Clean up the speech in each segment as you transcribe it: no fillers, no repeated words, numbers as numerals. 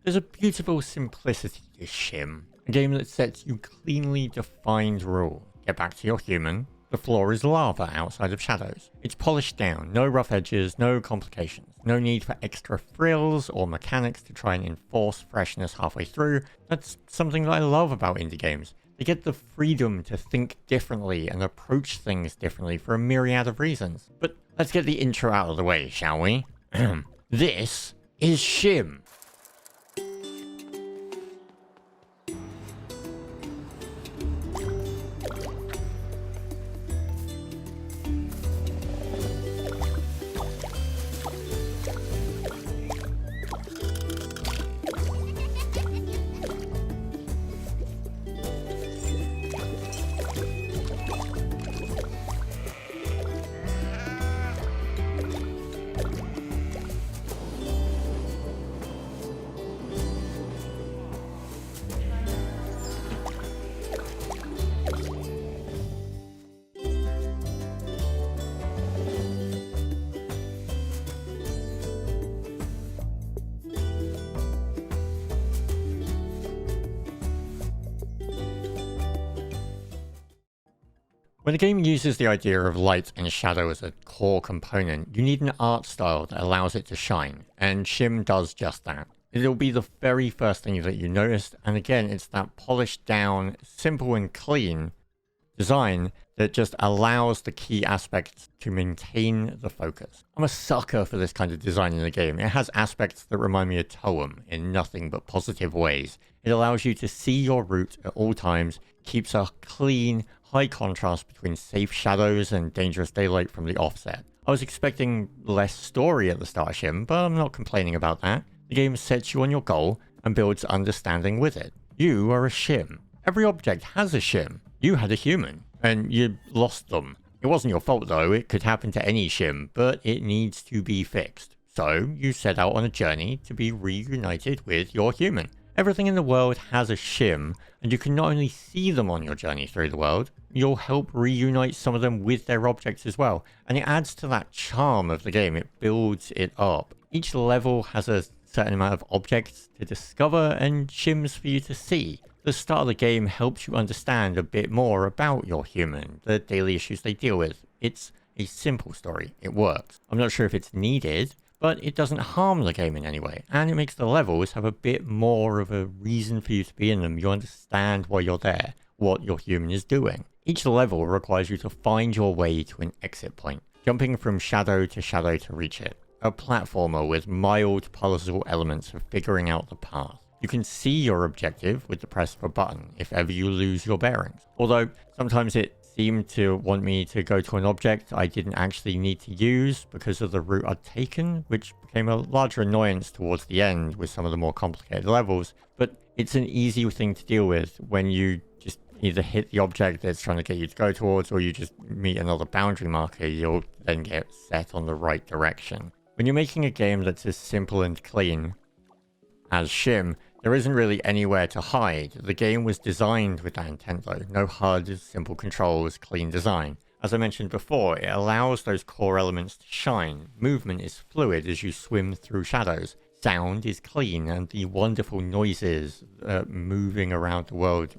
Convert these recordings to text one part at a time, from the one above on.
There's a beautiful simplicity to Schim, a game that sets you cleanly defined rules. Get back to your human. The floor is lava outside of shadows. It's polished down, no rough edges, no complications, no need for extra frills or mechanics to try and enforce freshness halfway through. That's something that I love about indie games. They get the freedom to think differently and approach things differently for a myriad of reasons. But let's get the intro out of the way, shall we? This is Schim. When a game uses the idea of light and shadow as a core component, you need an art style that allows it to shine, and Schim does just that. It'll be the very first thing that you noticed, and again, it's that polished down, simple and clean design that just allows the key aspects to maintain the focus. I'm a sucker for this kind of design in the game. It has aspects that remind me of Toem in nothing but positive ways. It allows you to see your route at all times, keeps a clean, high contrast between safe shadows and dangerous daylight from the offset. I was expecting less story at the start of Schim, but I'm not complaining about that. The game sets you on your goal and builds understanding with it. You are a Schim. Every object has a Schim. You had a human, and you lost them. It wasn't your fault though, it could happen to any Schim, but it needs to be fixed. So you set out on a journey to be reunited with your human. Everything in the world has a Schim, and you can not only see them on your journey through the world, you'll help reunite some of them with their objects as well. And it adds to that charm of the game, it builds it up. Each level has a certain amount of objects to discover and Shims for you to see. The start of the game helps you understand a bit more about your human, the daily issues they deal with. It's a simple story, it works. I'm not sure if it's needed, but it doesn't harm the game in any way, and it makes the levels have a bit more of a reason for you to be in them. You understand why you're there, what your human is doing. Each level requires you to find your way to an exit point, jumping from shadow to reach it. A platformer with mild puzzle elements of figuring out the path. You can see your objective with the press of a button if ever you lose your bearings. Although sometimes it seemed to want me to go to an object I didn't actually need to use because of the route I'd taken, which became a larger annoyance towards the end with some of the more complicated levels. But it's an easy thing to deal with when you just either hit the object that's trying to get you to go towards, or you just meet another boundary marker. You'll then get set on the right direction. When you're making a game that's as simple and clean as Schim, there isn't really anywhere to hide. The game was designed with that intent though. No HUD, simple controls, clean design. As I mentioned before, it allows those core elements to shine. Movement is fluid as you swim through shadows. Sound is clean, and the wonderful noises moving around the world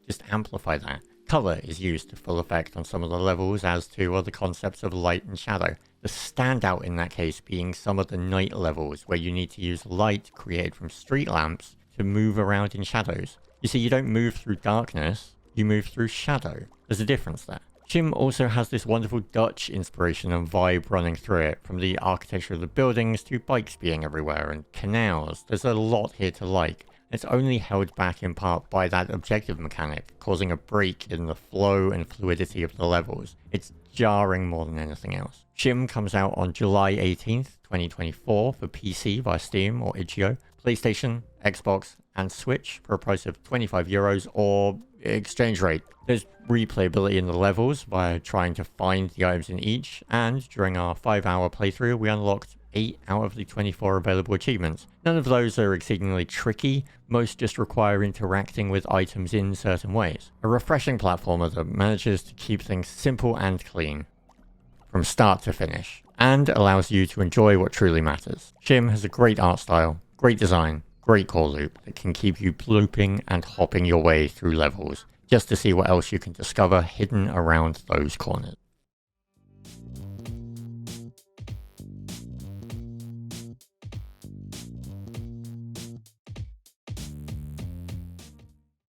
just amplify that. Color is used to full effect on some of the levels, as to other concepts of light and shadow. The standout in that case being some of the night levels where you need to use light created from street lamps to move around in shadows. You see, you don't move through darkness, you move through shadow. There's a difference there. Schim also has this wonderful Dutch inspiration and vibe running through it, from the architecture of the buildings to bikes being everywhere and canals. There's a lot here to like. It's only held back in part by that objective mechanic, causing a break in the flow and fluidity of the levels. It's jarring more than anything else. Schim comes out on July 18th, 2024 for PC via Steam or itch.io, PlayStation, Xbox, and Switch for a price of €25 or exchange rate. There's replayability in the levels via trying to find the items in each, and during our 5-hour playthrough we unlocked 8 out of the 24 available achievements. None of those are exceedingly tricky, most just require interacting with items in certain ways. A refreshing platformer that manages to keep things simple and clean from start to finish, and allows you to enjoy what truly matters. Schim has a great art style, great design, great core loop that can keep you looping and hopping your way through levels, just to see what else you can discover hidden around those corners.